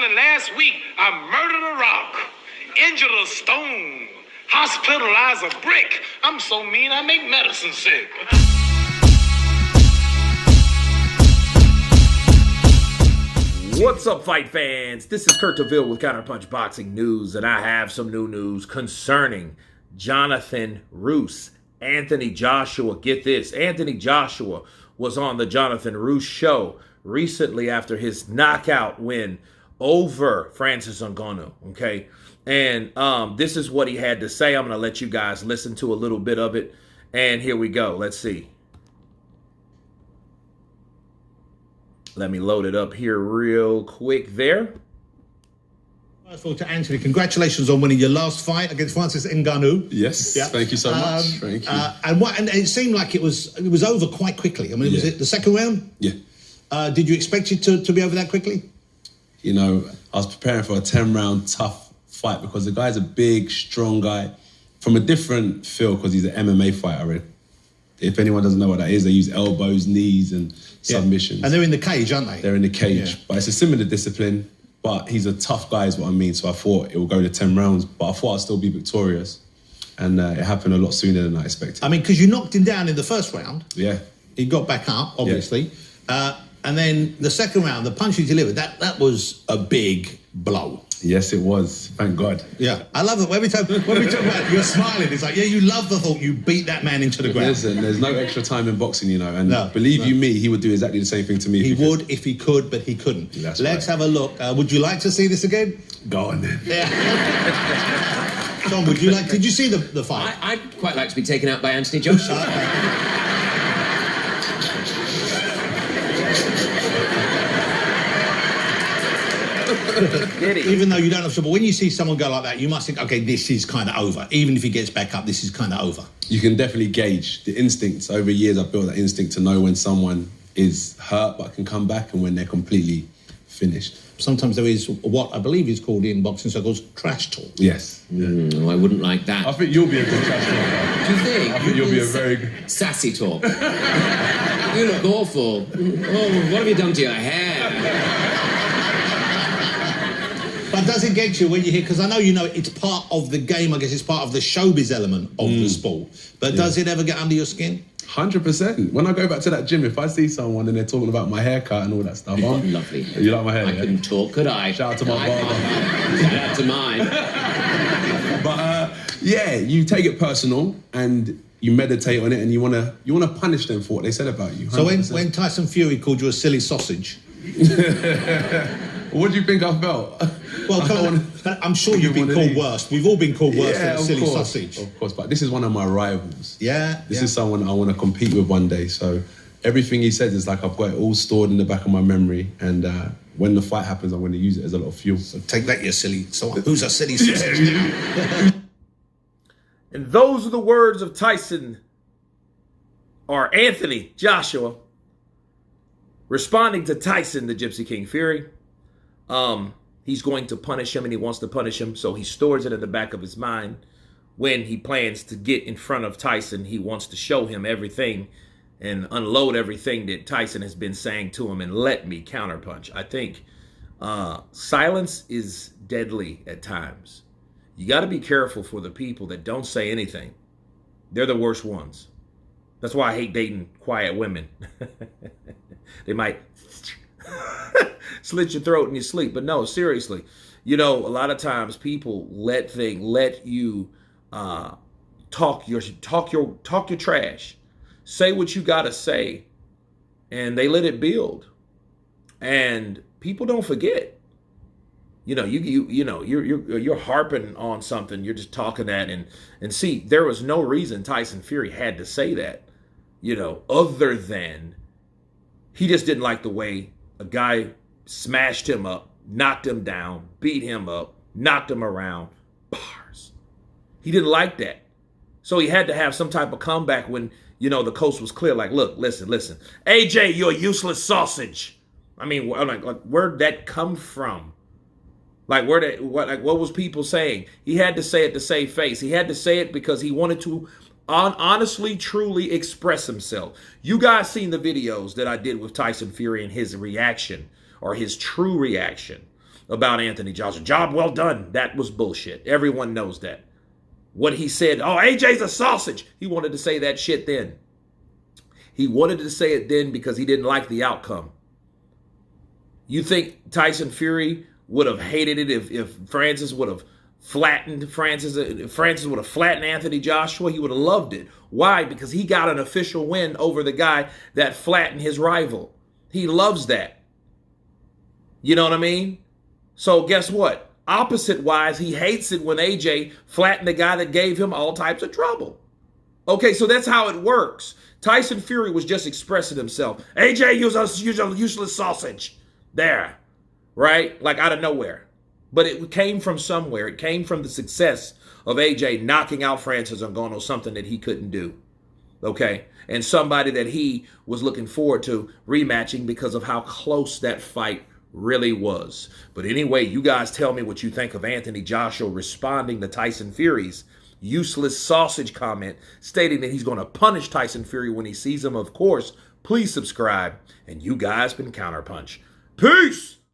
Only last week, I murdered a rock, injured a stone, hospitalized a brick. I'm so mean, I make medicine sick. What's up, fight fans? This is Kurt DeVille with Counterpunch Boxing News, and I have some new news concerning Jonathan Roos. Anthony Joshua, get this, Anthony Joshua was on the Jonathan Roos show recently after his knockout win over Francis Ngannou, okay? And this is what he had to say. I'm going to let you guys listen to a little bit of it, and here we go. Let's see. Let me load it up here real quick there. First of all, to Anthony, congratulations on winning your last fight against Francis Ngannou. Yes, yeah. Thank you so much. Thank you. And it seemed like it was over quite quickly. I mean, was it the second round? Yeah. Did you expect it to be over that quickly? You know, I was preparing for a 10-round tough fight because the guy's a big, strong guy from a different field because he's an MMA fighter. If anyone doesn't know what that is, they use elbows, knees, and submissions. And they're in the cage, aren't they? They're in the cage. Yeah. But it's a similar discipline, but he's a tough guy is what I mean. So I thought it would go to 10 rounds, but I thought I'd still be victorious. And it happened a lot sooner than I expected. I mean, because you knocked him down in the first round. Yeah. He got back up, obviously. Yeah. And then the second round, the punch he delivered, that was a big blow. Yes, it was. Thank God. Yeah. I love it. When we talk about it, you're smiling. It's like, yeah, you love the thought you beat that man into the ground. Listen, there's no extra time in boxing, you know. And believe you me, he would do exactly the same thing to me. He would if he could, but he couldn't. Let's have a look. Would you like to see this again? Go on then. Yeah. John, did you see the fight? I'd quite like to be taken out by Anthony Joshua. Even though you don't have to, but when you see someone go like that, you must think, okay, this is kind of over. Even if he gets back up, this is kind of over. You can definitely gauge the instincts. Over years, I've built that instinct to know when someone is hurt but can come back and when they're completely finished. Sometimes there is what I believe is called in boxing circles trash talk. Yes. I wouldn't like that. I think you'll be a good trash talker. Do you think? I think you'll be a very good... Sassy talk. You look awful. Oh, what have you done to your hair? But does it get you when you hear, because I know you know it's part of the game, I guess it's part of the showbiz element of the sport, but does it ever get under your skin? 100%. When I go back to that gym, if I see someone and they're talking about my haircut and all that stuff, I'm lovely. You like my hair? I couldn't talk, could I? Shout out to my barber. Shout out to mine. But yeah, you take it personal and you meditate on it and you wanna punish them for what they said about you. 100%. So when Tyson Fury called you a silly sausage, what do you think I felt? Well, I'm sure you've been called worse. We've all been called worse than a silly sausage. Of course, but this is one of my rivals. Yeah. This is someone I want to compete with one day. So everything he says is like I've got it all stored in the back of my memory. And when the fight happens, I'm going to use it as a lot of fuel. So take that, you silly. So who's a silly sausage? And those are the words of Tyson, or Anthony Joshua, responding to Tyson, the Gypsy King Fury. He's going to punish him and he wants to punish him, so he stores it in the back of his mind. When he plans to get in front of Tyson, he wants to show him everything and unload everything that Tyson has been saying to him and let me counterpunch. I think silence is deadly at times. You got to be careful for the people that don't say anything. They're the worst ones. That's why I hate dating quiet women. They might slit your throat in your sleep. But no, seriously, you know, a lot of times people let you talk your trash, say what you gotta say, and they let it build. And people don't forget. You know, you're harping on something. You're just talking that, and see, there was no reason Tyson Fury had to say that, you know, other than he just didn't like the way a guy smashed him up, knocked him down, beat him up, knocked him around, bars. He didn't like that. So he had to have some type of comeback when, you know, the coast was clear. Like, look, listen. AJ, you're a useless sausage. I mean, like where'd that come from? Like, what was people saying? He had to say it to save face. He had to say it because he wanted to honestly, truly express himself. You guys seen the videos that I did with Tyson Fury and his reaction, or his true reaction, about Anthony Joshua. Job well done. That was bullshit. Everyone knows that. What he said, oh, AJ's a sausage. He wanted to say that shit then. He wanted to say it then because he didn't like the outcome. You think Tyson Fury would have hated it if Francis would have flattened Francis would have flattened Anthony Joshua? He would have loved it. Why? Because he got an official win over the guy that flattened his rival. He loves that. You know what I mean? So guess what? Opposite wise, he hates it when AJ flattened the guy that gave him all types of trouble. Okay, so that's how it works. Tyson Fury was just expressing himself. AJ, you're a useless sausage. There, right? Like out of nowhere. But it came from somewhere. It came from the success of AJ knocking out Francis Ngannou, something that he couldn't do. Okay? And somebody that he was looking forward to rematching because of how close that fight really was. But anyway, you guys tell me what you think of Anthony Joshua responding to Tyson Fury's useless sausage comment, stating that he's going to punish Tyson Fury when he sees him. Of course, please subscribe. And you guys been Counterpunch. Peace!